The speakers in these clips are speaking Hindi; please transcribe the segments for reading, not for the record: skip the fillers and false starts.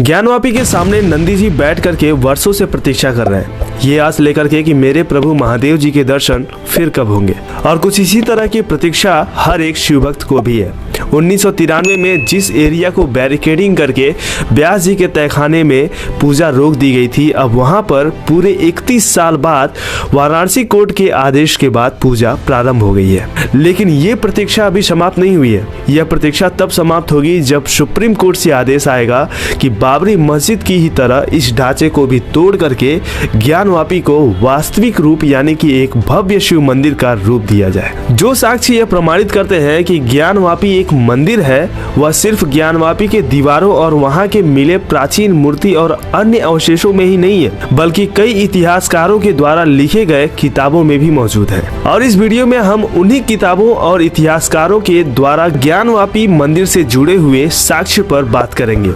ज्ञानवापी के सामने नंदी जी बैठ करके वर्षों से प्रतीक्षा कर रहे हैं, ये आस लेकर के कि मेरे प्रभु महादेव जी के दर्शन फिर कब होंगे। और कुछ इसी तरह की प्रतीक्षा हर एक शिव भक्त को भी है। 1993 में जिस एरिया को बैरिकेडिंग करके व्यास जी के तहखाने में पूजा रोक दी गई थी, अब वहां पर पूरे 31 साल बाद वाराणसी कोर्ट के आदेश के बाद पूजा प्रारंभ हो गई है। लेकिन ये प्रतीक्षा अभी समाप्त नहीं हुई है। यह प्रतीक्षा तब समाप्त होगी जब सुप्रीम कोर्ट से आदेश आएगा कि बाबरी मस्जिद की ही तरह इस ढांचे को भी तोड़ करके ज्ञानवापी को वास्तविक रूप यानी कि एक भव्य शिव मंदिर का रूप दिया जाए। जो साक्ष्य यह प्रमाणित करते हैं कि ज्ञानवापी एक मंदिर है, वह सिर्फ ज्ञानवापी के दीवारों और वहां के मिले प्राचीन मूर्ति और अन्य अवशेषों में ही नहीं है, बल्कि कई इतिहासकारों के द्वारा लिखे गए किताबों में भी मौजूद है। और इस वीडियो में हम उन्हीं किताबों और इतिहासकारों के द्वारा ज्ञानवापी मंदिर से जुड़े हुए साक्ष्य पर बात करेंगे।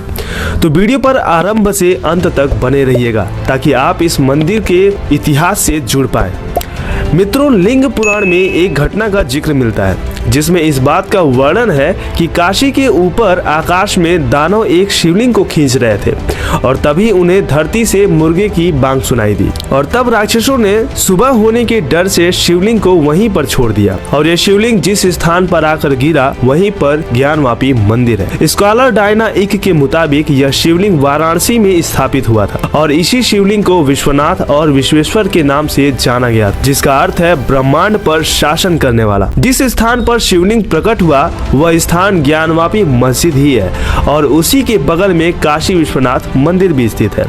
तो वीडियो पर आरंभ से अंत तक बने रहिएगा ताकि आप इस मंदिर के इतिहास से जुड़ पाए। मित्रों, लिंग पुराण में एक घटना का जिक्र मिलता है जिसमें इस बात का वर्णन है कि काशी के ऊपर आकाश में दानव एक शिवलिंग को खींच रहे थे और तभी उन्हें धरती से मुर्गे की बांग सुनाई दी और तब राक्षसों ने सुबह होने के डर से शिवलिंग को वहीं पर छोड़ दिया और यह शिवलिंग जिस स्थान पर आकर गिरा वहीं पर ज्ञानवापी मंदिर है। स्कॉलर डायना इक के मुताबिक यह शिवलिंग वाराणसी में स्थापित हुआ था और इसी शिवलिंग को विश्वनाथ और विश्वेश्वर के नाम से जाना गया, जिसका अर्थ है ब्रह्मांड पर शासन करने वाला। जिस स्थान पर शिवलिंग प्रकट हुआ वह स्थान ज्ञानवापी मस्जिद ही है और उसी के बगल में काशी विश्वनाथ मंदिर भी स्थित है।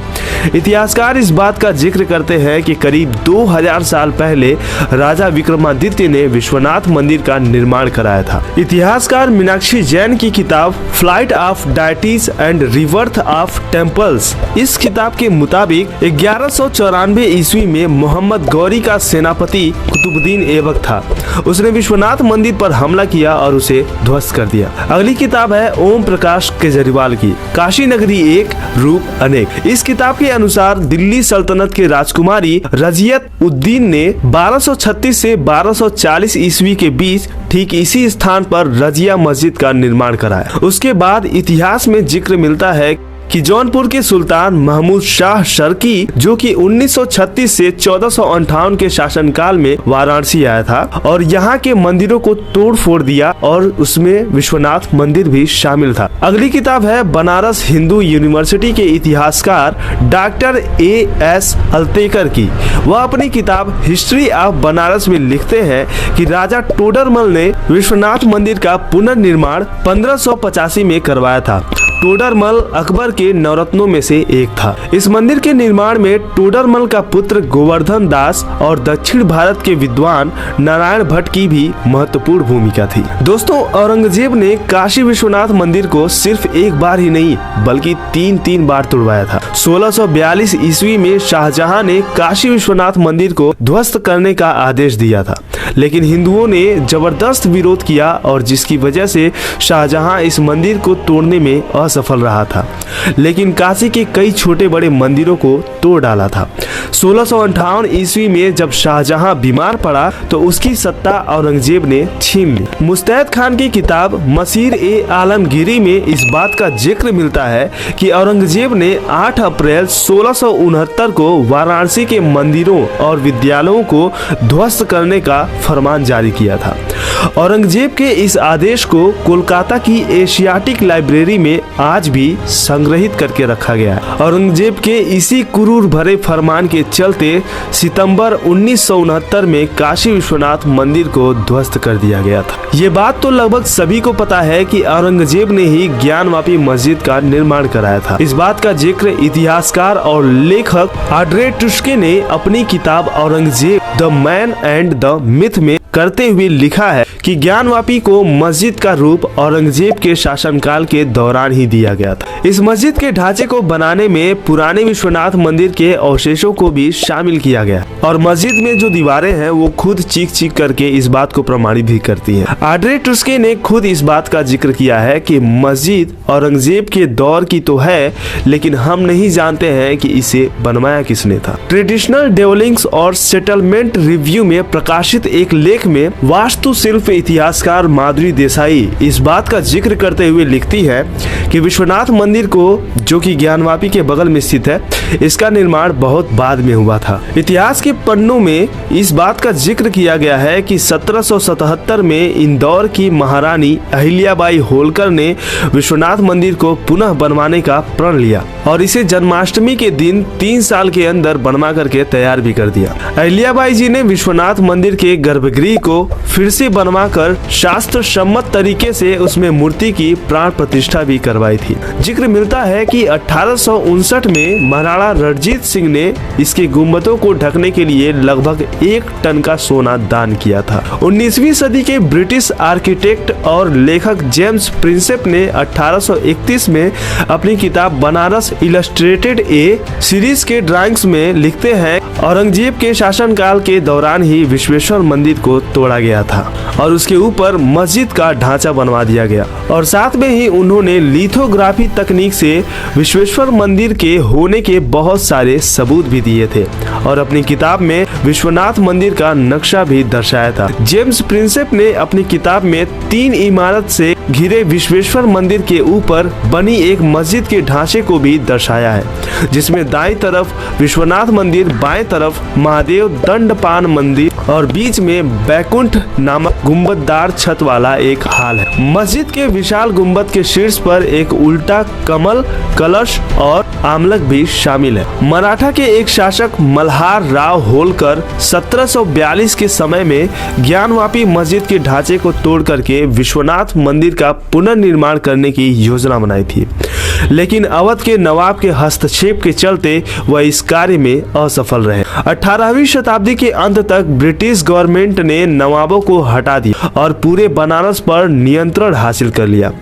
इतिहासकार इस बात का जिक्र करते हैं कि करीब 2000 साल पहले राजा विक्रमादित्य ने विश्वनाथ मंदिर का निर्माण कराया था। इतिहासकार मीनाक्षी जैन की किताब flight of deities and rebirth of temples, इस किताब के मुताबिक 1194 ईस्वी में मोहम्मद गौरी का सेनापति कुतुबुद्दीन ऐबक था। उसने विश्वनाथ मंदिर पर हमला किया और उसे ध्वस्त कर दिया। अगली किताब है ओम प्रकाश केजरीवाल की काशी नगरी एक रूप अनेक। इस किताब के अनुसार दिल्ली सल्तनत के राजकुमारी रजियत उद्दीन ने 1236 से 1240 ईस्वी के बीच ठीक इसी स्थान पर रजिया मस्जिद का निर्माण कराया। उसके बाद इतिहास में जिक्र मिलता है कि जौनपुर के सुल्तान महमूद शाह शर्की, जो कि 1936 से 1458 के शासनकाल में वाराणसी आया था और यहाँ के मंदिरों को तोड़ फोड़ दिया और उसमें विश्वनाथ मंदिर भी शामिल था। अगली किताब है बनारस हिंदू यूनिवर्सिटी के इतिहासकार डॉक्टर A.S. अल्तेकर की। वह अपनी किताब हिस्ट्री ऑफ बनारस में लिखते हैं कि राजा टोडरमल ने विश्वनाथ मंदिर का पुनर्निर्माण 1585 में करवाया था। टोडरमल अकबर के नवरत्नों में से एक था। इस मंदिर के निर्माण में टोडरमल का पुत्र गोवर्धन दास और दक्षिण भारत के विद्वान नारायण भट्ट की भी महत्वपूर्ण भूमिका थी। दोस्तों, औरंगजेब ने काशी विश्वनाथ मंदिर को सिर्फ एक बार ही नहीं बल्कि तीन बार तोड़वाया था। 1642 ईस्वी में शाहजहां ने काशी विश्वनाथ मंदिर को ध्वस्त करने का आदेश दिया था, लेकिन हिंदुओं ने जबरदस्त विरोध किया और जिसकी वजह से शाहजहां इस मंदिर को तोड़ने में असफल रहा था, लेकिन काशी के कई छोटे बड़े मंदिरों को तोड़ डाला था। 1658 ईस्वी में जब शाहजहां बीमार पड़ा तो उसकी सत्ता औरंगजेब ने छीन ली। मुस्तैद खान की किताब मसीर ए आलमगीरी में इस बात का जिक्र मिलता है कि औरंगजेब ने 8 अप्रैल 1669 को वाराणसी के मंदिरों और विद्यालयों को ध्वस्त करने का फरमान जारी किया था। औरंगजेब के इस आदेश को कोलकाता की एशियाटिक लाइब्रेरी में आज भी संग्रहित करके रखा गया है। औरंगजेब के इसी क्रूर भरे फरमान के चलते सितंबर 1969 में काशी विश्वनाथ मंदिर को ध्वस्त कर दिया गया था। ये बात तो लगभग सभी को पता है कि औरंगजेब ने ही ज्ञानवापी मस्जिद का निर्माण कराया था। इस बात का जिक्र इतिहासकार और लेखक आड्रे टुस्के ने अपनी किताब Aurangzeb the man and the myth में करते हुए लिखा है कि ज्ञानवापी को मस्जिद का रूप औरंगजेब के शासनकाल के दौरान ही दिया गया था। इस मस्जिद के ढांचे को बनाने में पुराने विश्वनाथ मंदिर के अवशेषों को भी शामिल किया गया और मस्जिद में जो दीवारें हैं वो खुद चीख करके इस बात को प्रमाणित भी करती हैं। आड्रे टुस्के ने खुद इस बात का जिक्र किया है कि मस्जिद औरंगजेब के दौर की तो है, लेकिन हम नहीं जानते हैं कि इसे बनवाया किसने था। ट्रेडिशनल डेवलिंग्स और सेटलमेंट रिव्यू में प्रकाशित एक लेख लेख में वास्तुशिल्प इतिहासकार माधुरी देसाई इस बात का जिक्र करते हुए लिखती है कि विश्वनाथ मंदिर को, जो कि ज्ञानवापी के बगल में स्थित है, इसका निर्माण बहुत बाद में हुआ था। इतिहास के पन्नों में इस बात का जिक्र किया गया है कि 1777 में इंदौर की महारानी अहिल्याबाई होलकर ने विश्वनाथ मंदिर को पुनः बनवाने का प्रण लिया और इसे जन्माष्टमी के दिन 3 साल के अंदर बनवा करके तैयार भी कर दिया। अहिल्याबाई जी ने विश्वनाथ मंदिर के गर्भगृह को फिर से बनवाकर शास्त्र सम्मत तरीके से उसमें मूर्ति की प्राण प्रतिष्ठा भी करवाई थी। जिक्र मिलता है कि 1859 में महाराणा रणजीत सिंह ने इसके गुंबदों को ढकने के लिए लगभग 1 टन का सोना दान किया था। 19वीं सदी के ब्रिटिश आर्किटेक्ट और लेखक जेम्स प्रिंसेप ने 1831 में अपनी किताब बनारस इलस्ट्रेटेड ए सीरीज के ड्राइंग्स में लिखते हैं, औरंगजेब के शासनकाल के दौरान ही विश्वेश्वर मंदिर को तोड़ा गया था और उसके ऊपर मस्जिद का ढांचा बनवा दिया गया और साथ में ही उन्होंने लिथोग्राफी तकनीक से विश्वेश्वर मंदिर के होने के बहुत सारे सबूत भी दिए थे और अपनी किताब में विश्वनाथ मंदिर का नक्शा भी दर्शाया था। जेम्स प्रिंसेप ने अपनी किताब में 3 इमारत से घिरे विश्वेश्वर मंदिर के ऊपर बनी एक मस्जिद के ढांचे को भी दर्शाया है, जिसमें दाईं तरफ विश्वनाथ मंदिर, बाएं तरफ महादेव दंडपान मंदिर और बीच में बैकुंठ नामक गुंबददार छत वाला एक हाल है। मस्जिद के विशाल गुंबद के शीर्ष पर एक उल्टा कमल, कलश और आमलक भी शामिल है। मराठा के एक शासक मल्हार राव होलकर 1742 के समय में ज्ञानवापी मस्जिद के ढांचे को तोड़ करके विश्वनाथ मंदिर का पुनर्निर्माण करने की योजना बनाई थी, लेकिन अवध के नवाब के हस्तक्षेप के चलते वह इस कार्य में असफल रहे। 18वीं शताब्दी के अंत तक ब्रिटिश गवर्नमेंट ने नवाबों को हटा दिया और पूरे बनारस पर नियंत्रण हासिल कर लिया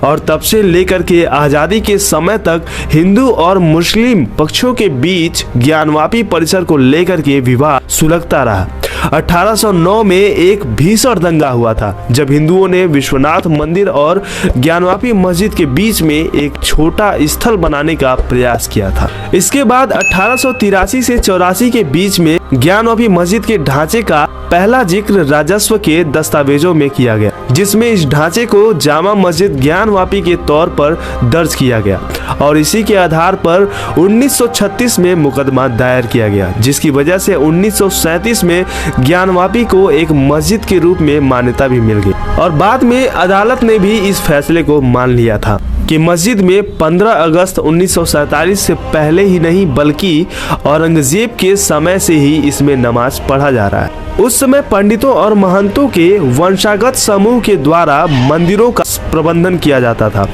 और तब से लेकर के आजादी के समय तक हिंदू और मुस्लिम पक्षों के बीच ज्ञानवापी परिसर को लेकर के विवाद सुलगता रहा। 1809 में एक भीषण दंगा हुआ था जब हिंदुओं ने विश्वनाथ मंदिर और ज्ञानवापी मस्जिद के बीच में एक छोटा स्थल बनाने का प्रयास किया था। इसके बाद 1883 से 84 के बीच में ज्ञानवापी मस्जिद के ढांचे का पहला जिक्र राजस्व के दस्तावेजों में किया गया, जिसमें इस ढांचे को जामा मस्जिद ज्ञानवापी के तौर पर दर्ज किया गया और इसी के आधार पर 1936 में मुकदमा दायर किया गया, जिसकी वजह से 1937 में ज्ञानवापी को एक मस्जिद के रूप में मान्यता भी मिल गई और बाद में अदालत ने भी इस फैसले को मान लिया था कि मस्जिद में 15 अगस्त 1947 से पहले ही नहीं बल्कि औरंगजेब के समय से ही इसमें नमाज पढ़ा जा रहा है। उस समय पंडितों और महंतों के वंशागत समूह के द्वारा मंदिरों का प्रबंधन किया जाता था।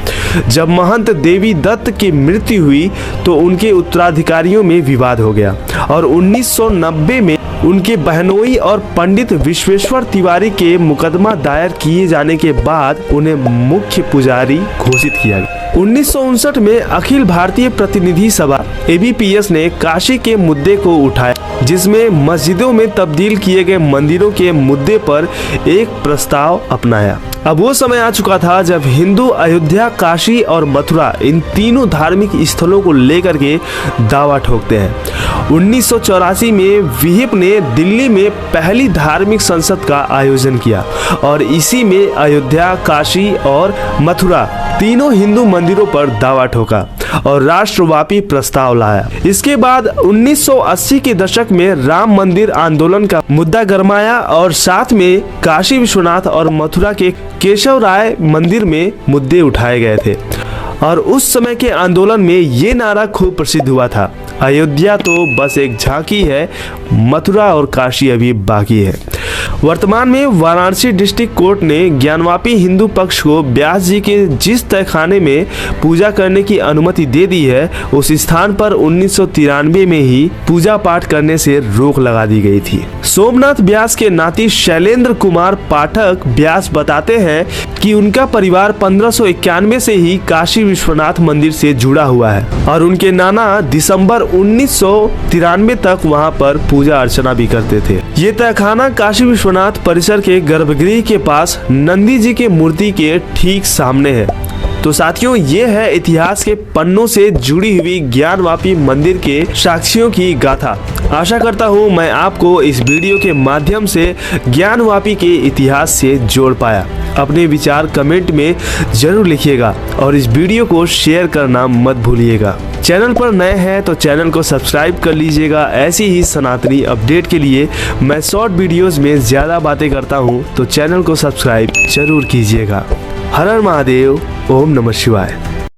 जब महंत देवी दत्त की मृत्यु हुई तो उनके उत्तराधिकारियों में विवाद हो गया और 1990 में उनके बहनोई और पंडित विश्वेश्वर तिवारी के मुकदमा दायर किए जाने के बाद उन्हें मुख्य पुजारी घोषित किया गया। 1959 में अखिल भारतीय प्रतिनिधि सभा ABPS ने काशी के मुद्दे को उठाया, जिसमें मस्जिदों में तब्दील किए गए मंदिरों के मुद्दे पर एक प्रस्ताव अपनाया। अब वो समय आ चुका था जब हिंदू अयोध्या, काशी और मथुरा इन तीनों धार्मिक स्थलों को लेकर के दावा ठोकते हैं। 1984 में विहिप ने दिल्ली में पहली धार्मिक संसद का आयोजन किया और इसी में अयोध्या, काशी और मथुरा तीनों हिंदू मंदिरों पर दावा ठोका और राष्ट्रव्यापी प्रस्ताव लाया। इसके बाद 1980 के दशक में राम मंदिर आंदोलन का मुद्दा गरमाया और साथ में काशी विश्वनाथ और मथुरा के केशव राय मंदिर में मुद्दे उठाए गए थे और उस समय के आंदोलन में ये नारा खूब प्रसिद्ध हुआ था, अयोध्या तो बस एक झांकी है, मथुरा और काशी अभी बाकी है। वर्तमान में वाराणसी डिस्ट्रिक्ट कोर्ट ने ज्ञानवापी हिंदू पक्ष को व्यास जी के जिस तहखाने में पूजा करने की अनुमति दे दी है, उस स्थान पर 1993 में ही पूजा पाठ करने से रोक लगा दी गई थी। सोमनाथ व्यास के नाती शैलेंद्र कुमार पाठक व्यास बताते हैं कि उनका परिवार 1591 से ही काशी विश्वनाथ मंदिर से जुड़ा हुआ है और उनके नाना दिसंबर 1993 तक वहां पर पूजा अर्चना भी करते थे। ये तहखाना काशी विश्वनाथ परिसर के गर्भगृह के पास नंदी जी के मूर्ति के ठीक सामने है। तो साथियों, ये है इतिहास के पन्नों से जुड़ी हुई ज्ञानवापी मंदिर के साक्षियों की गाथा। आशा करता हूँ मैं आपको इस वीडियो के माध्यम से ज्ञानवापी के इतिहास से जोड़ पाया। अपने विचार कमेंट में जरूर लिखिएगा और इस वीडियो को शेयर करना मत भूलिएगा। चैनल पर नए हैं तो चैनल को सब्सक्राइब कर लीजिएगा। ऐसी ही सनातनी अपडेट के लिए मैं शॉर्ट वीडियोस में ज़्यादा बातें करता हूँ, तो चैनल को सब्सक्राइब जरूर कीजिएगा। हर हर महादेव, ओम नमः शिवाय।